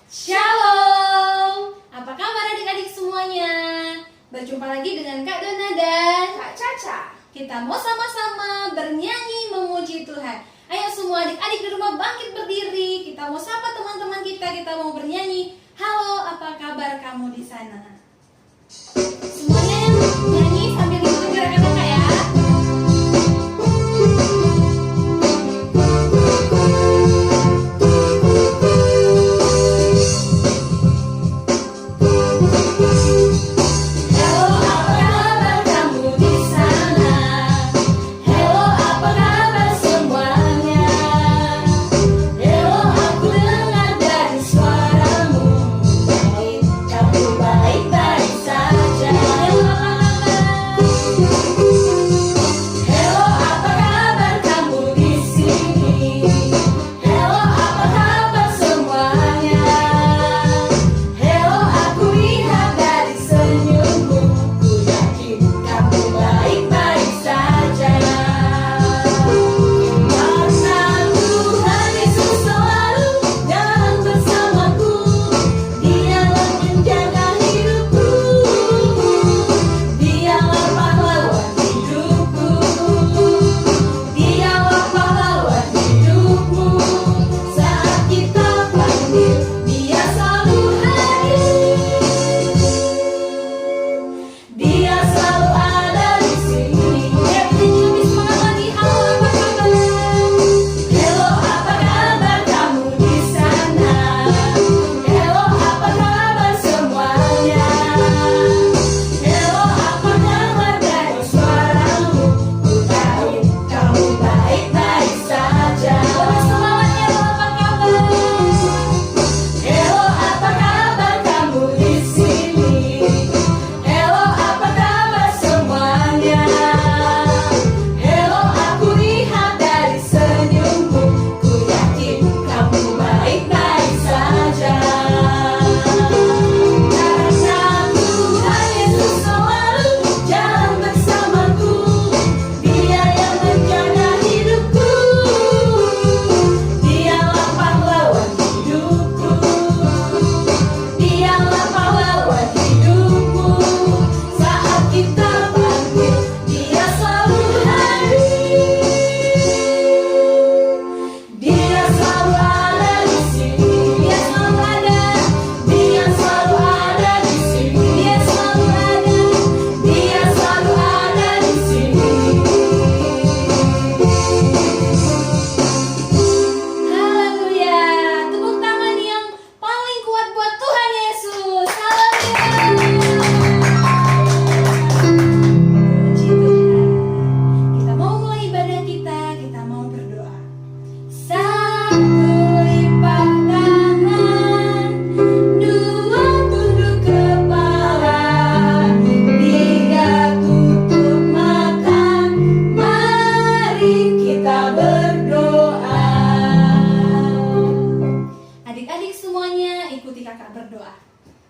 Shalom, apa kabar adik-adik semuanya? Berjumpa lagi dengan Kak Dona dan Kak Caca. kita mau sama-sama bernyanyi memuji Tuhan. Ayo semua adik-adik di rumah bangkit berdiri. Kita mau sapa teman-teman kita mau bernyanyi. Halo, apa kabar kamu di sana? Semuanya nyanyi sambil ikuti gerakan kakak ya.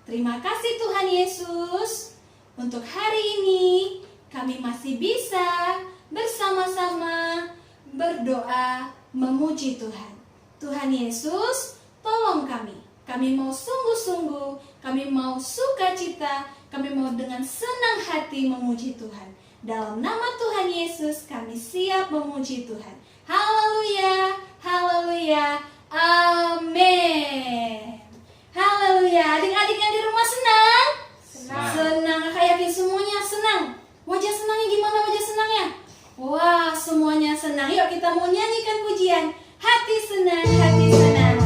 Terima kasih Tuhan Yesus, untuk hari ini kami masih bisa bersama-sama berdoa memuji Tuhan. Tuhan Yesus, tolong kami. Kami mau sungguh-sungguh, kami mau sukacita, kami mau dengan senang hati memuji Tuhan. Dalam nama Tuhan Yesus kami siap memuji Tuhan. Haleluya, haleluya, amin. Haleluya. Adik-adik yang di rumah senang? Senang. Kakak yakin semuanya senang. Wajah senangnya gimana wajah senangnya? Wah, semuanya senang. Yuk kita mau nyanyikan pujian. Hati senang, hati senang.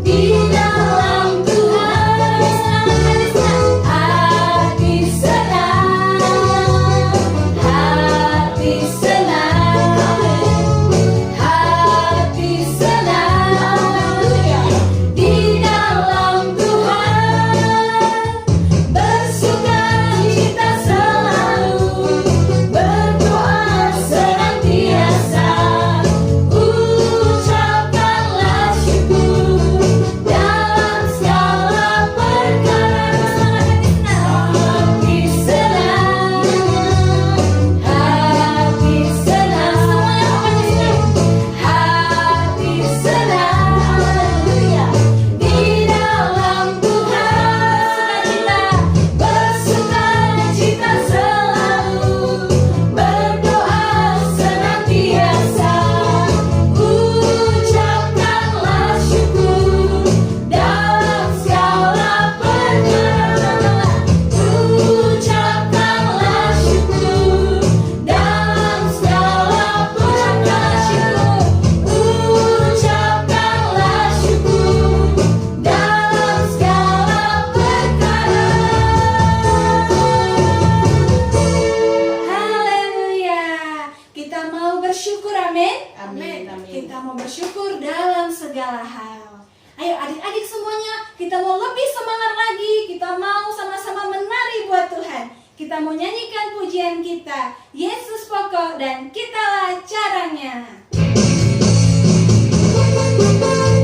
Di dalam Tuhan, hati senang, hati senang. kita mau bersyukur dalam segala hal. Ayo adik-adik semuanya, kita mau lebih semangat lagi. Kita mau sama-sama menari buat Tuhan. Kita mau nyanyikan pujian kita, Yesus pokok dan kitalah caranya. Yesus pokok.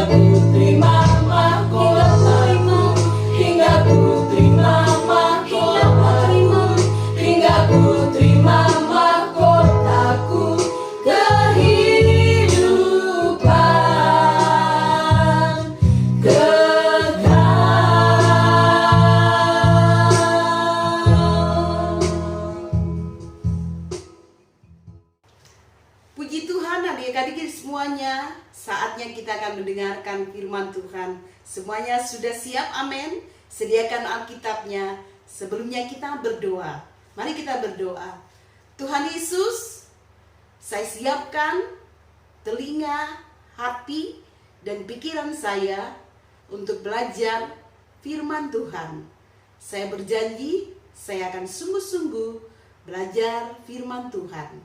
ku terima mahkotaku, hingga ku terima mahkotaku, hingga ku terima mahkotaku, kehidupan kekal. Puji Tuhan, adik-adik semuanya, saatnya kita akan mendengarkan firman Tuhan. Semuanya sudah siap? Amin. Sediakan Alkitabnya. Sebelumnya kita berdoa. Mari kita berdoa. Tuhan Yesus, saya siapkan telinga, hati, dan pikiran saya untuk belajar firman Tuhan. Saya berjanji, saya akan sungguh-sungguh belajar firman Tuhan.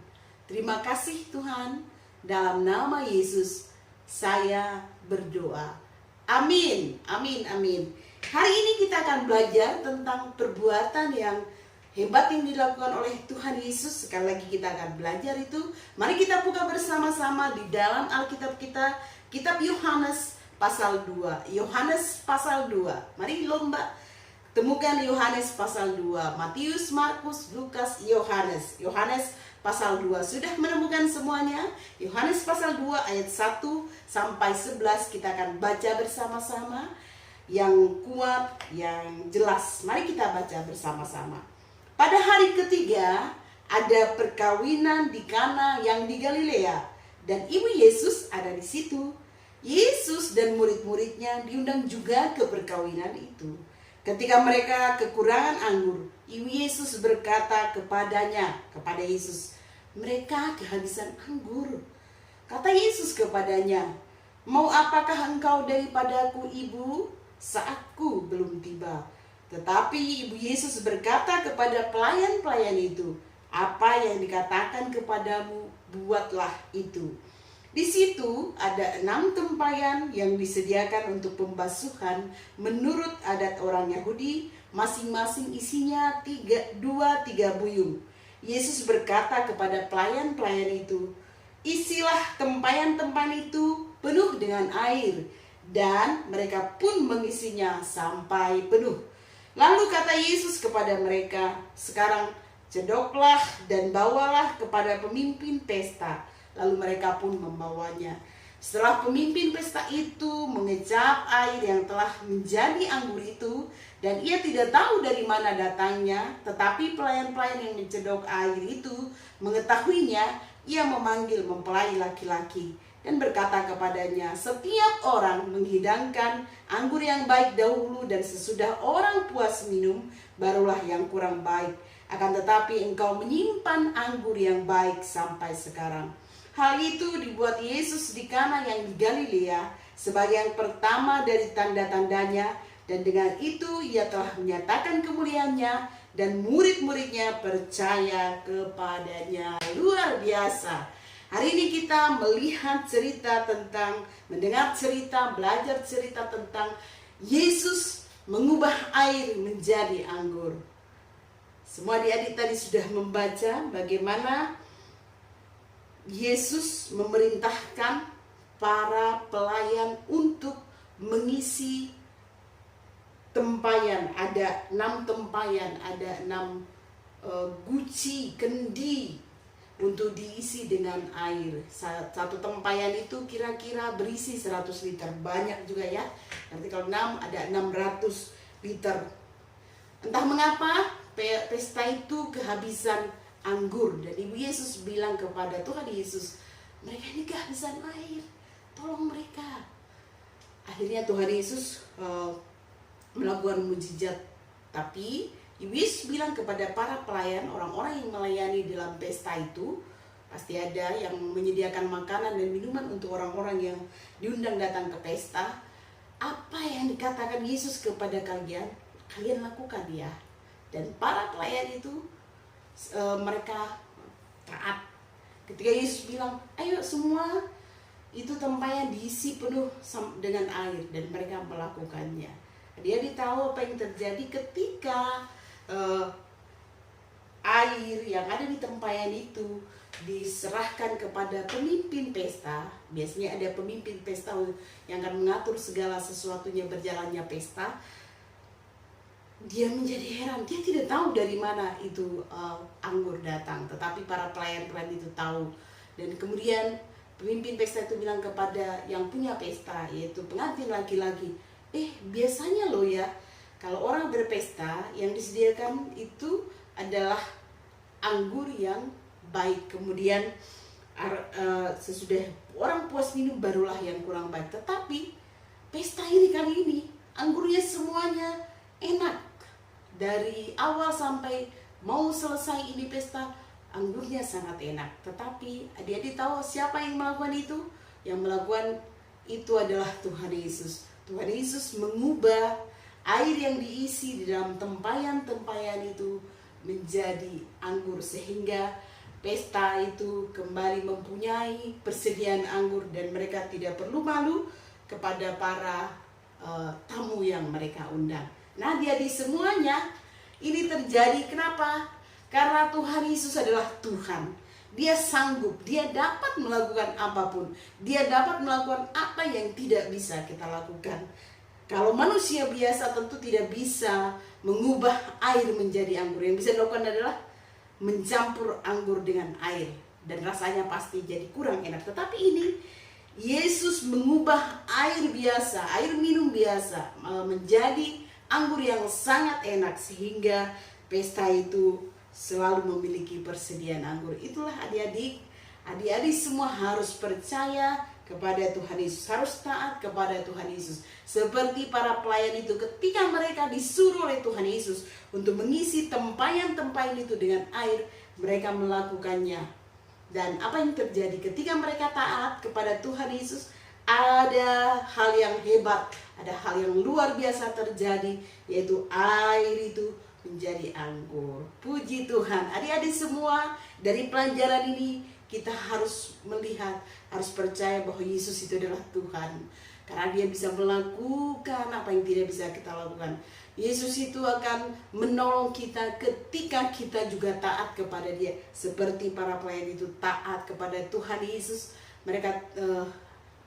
Terima kasih Tuhan, dalam nama Yesus saya berdoa. Amin, amin, amin. Hari ini kita akan belajar tentang perbuatan yang hebat yang dilakukan oleh Tuhan Yesus. Sekali lagi kita akan belajar itu. Mari kita buka bersama-sama di dalam Alkitab kita, kitab Yohanes pasal 2. Yohanes pasal 2. Mari lomba temukan Yohanes pasal 2. Matius, Markus, Lukas, Yohanes. Yohanes pasal 2. Sudah menemukan semuanya? Yohanes pasal 2 ayat 1 sampai 11 kita akan baca bersama-sama. Yang kuat, yang jelas. Mari kita baca bersama-sama. Pada hari ketiga ada perkawinan di Kana yang di Galilea, dan ibu Yesus ada di situ. Yesus dan murid-muridnya diundang juga ke perkawinan itu. Ketika mereka kekurangan anggur, ibu Yesus berkata kepada Yesus, mereka kehabisan anggur. Kata Yesus kepadanya, mau apakah engkau daripadaku, ibu? Saatku belum tiba. Tetapi ibu Yesus berkata kepada pelayan-pelayan itu, apa yang dikatakan kepadamu, buatlah itu. Di situ ada 6 tempayan yang disediakan untuk pembasuhan menurut adat orang Yahudi, masing-masing isinya 2-3 buyung. Yesus berkata kepada pelayan-pelayan itu, isilah tempayan-tempayan itu penuh dengan air, dan mereka pun mengisinya sampai penuh. Lalu kata Yesus kepada mereka, sekarang cedoklah dan bawalah kepada pemimpin pesta. Lalu mereka pun membawanya. Setelah pemimpin pesta itu mengecap air yang telah menjadi anggur itu, dan ia tidak tahu dari mana datangnya, tetapi pelayan-pelayan yang mencedok air itu mengetahuinya, ia memanggil mempelai laki-laki dan berkata kepadanya, setiap orang menghidangkan anggur yang baik dahulu, dan sesudah orang puas minum, barulah yang kurang baik. Akan tetapi engkau menyimpan anggur yang baik sampai sekarang. Hal itu dibuat Yesus di Kana yang di Galilea sebagai yang pertama dari tanda-tandanya, dan dengan itu ia telah menyatakan kemuliaannya, dan murid-muridnya percaya kepadanya. Luar biasa. Hari ini kita melihat cerita tentang, mendengar cerita, belajar cerita tentang Yesus mengubah air menjadi anggur. Semua adik-adik tadi sudah membaca bagaimana Yesus memerintahkan para pelayan untuk mengisi tempayan. Ada 6 tempayan, ada 6 guci, kendi untuk diisi dengan air. Satu tempayan itu kira-kira berisi 100 liter. Banyak juga ya. Nanti kalau 6 ada 600 liter. Entah mengapa pesta itu kehabisan anggur, dan ibu Yesus bilang kepada Tuhan Yesus, mereka ini kehabisan air, tolong mereka. Akhirnya Tuhan Yesus melakukan mujizat. Tapi ibu Yesus bilang kepada para pelayan, orang-orang yang melayani dalam pesta itu, pasti ada yang menyediakan makanan dan minuman untuk orang-orang yang diundang datang ke pesta. Apa yang dikatakan Yesus kepada kalian, kalian lakukan ya. Dan para pelayan itu mereka taat. Ketika Yesus bilang, ayo semua itu tempayan diisi penuh dengan air, dan mereka melakukannya. Dia tahu apa yang terjadi ketika air yang ada di tempayan itu diserahkan kepada pemimpin pesta. Biasanya ada pemimpin pesta yang akan mengatur segala sesuatunya berjalannya pesta. Dia menjadi heran, dia tidak tahu dari mana itu anggur datang, tetapi para pelayan-pelayan itu tahu. Dan kemudian pemimpin pesta itu bilang kepada yang punya pesta, yaitu pengantin laki-laki, biasanya loh ya, kalau orang berpesta yang disediakan itu adalah anggur yang baik. Kemudian sesudah orang puas minum barulah yang kurang baik. Tetapi pesta ini kali ini anggurnya semuanya enak. Dari awal sampai mau selesai ini pesta, anggurnya sangat enak. Tetapi adik-adik tahu siapa yang melakukan itu? Yang melakukan itu adalah Tuhan Yesus. Tuhan Yesus mengubah air yang diisi di dalam tempayan-tempayan itu menjadi anggur, sehingga pesta itu kembali mempunyai persediaan anggur dan mereka tidak perlu malu kepada para tamu yang mereka undang. Nah, di semuanya ini terjadi kenapa? Karena Tuhan Yesus adalah Tuhan. Dia sanggup, dia dapat melakukan apapun. Dia dapat melakukan apa yang tidak bisa kita lakukan. Kalau manusia biasa tentu tidak bisa mengubah air menjadi anggur. Yang bisa dilakukan adalah mencampur anggur dengan air. Dan rasanya pasti jadi kurang enak. Tetapi ini Yesus mengubah air biasa, air minum biasa menjadi anggur yang sangat enak, sehingga pesta itu selalu memiliki persediaan anggur. Itulah adik-adik semua harus percaya kepada Tuhan Yesus, harus taat kepada Tuhan Yesus. Seperti para pelayan itu ketika mereka disuruh oleh Tuhan Yesus untuk mengisi tempayan-tempayan itu dengan air, mereka melakukannya. Dan apa yang terjadi ketika mereka taat kepada Tuhan Yesus? Ada hal yang hebat, ada hal yang luar biasa terjadi, yaitu air itu menjadi anggur. Puji Tuhan. Adik-adik semua, dari pelajaran ini kita harus melihat, harus percaya bahwa Yesus itu adalah Tuhan. Karena dia bisa melakukan apa yang tidak bisa kita lakukan. Yesus itu akan menolong kita ketika kita juga taat kepada dia. Seperti para pelayan itu taat kepada Tuhan Yesus. Mereka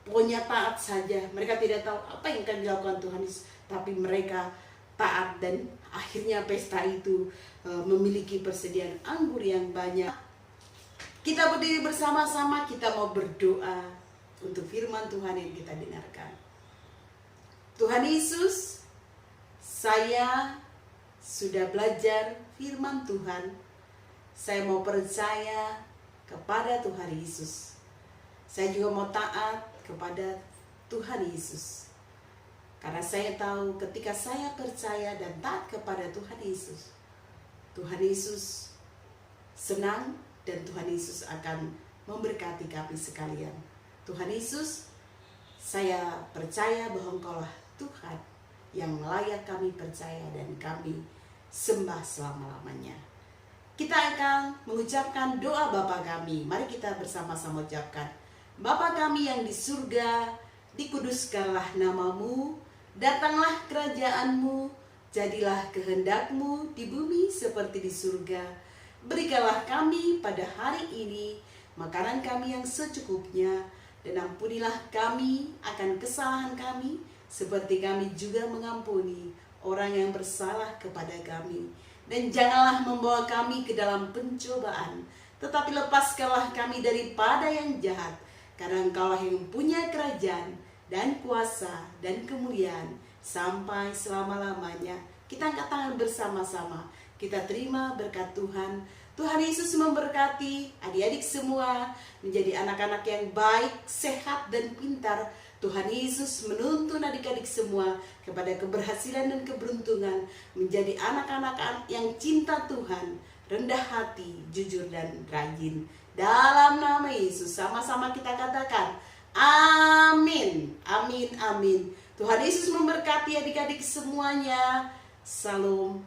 pokoknya taat saja. Mereka tidak tahu apa yang akan dilakukan Tuhan Yesus, tapi mereka taat dan akhirnya pesta itu memiliki persediaan anggur yang banyak. Kita berdiri bersama-sama, kita mau berdoa untuk firman Tuhan yang kita dengarkan. Tuhan Yesus, saya sudah belajar firman Tuhan. Saya mau percaya kepada Tuhan Yesus. Saya juga mau taat kepada Tuhan Yesus. Karena saya tahu ketika saya percaya dan taat kepada Tuhan Yesus, Tuhan Yesus senang dan Tuhan Yesus akan memberkati kami sekalian. Tuhan Yesus, saya percaya bahwa Engkaulah Tuhan yang layak kami percaya dan kami sembah selama-lamanya. Kita akan mengucapkan doa Bapa kami. Mari kita bersama-sama ucapkan. Bapa kami yang di surga, dikuduskanlah namamu, datanglah kerajaanmu, jadilah kehendak-Mu di bumi seperti di surga. Berikanlah kami pada hari ini makanan kami yang secukupnya, dan ampunilah kami akan kesalahan kami, seperti kami juga mengampuni orang yang bersalah kepada kami. Dan janganlah membawa kami ke dalam pencobaan, tetapi lepaskanlah kami daripada yang jahat. Karena Engkaulah yang punya kerajaan dan kuasa dan kemuliaan sampai selama-lamanya. Kita angkat tangan bersama-sama. Kita terima berkat Tuhan. Tuhan Yesus memberkati adik-adik semua menjadi anak-anak yang baik, sehat, dan pintar. Tuhan Yesus menuntun adik-adik semua kepada keberhasilan dan keberuntungan, menjadi anak-anak yang cinta Tuhan, rendah hati, jujur, dan rajin. Dalam nama Yesus sama-sama kita katakan amin, amin, amin. Tuhan Yesus memberkati adik-adik semuanya. Salam.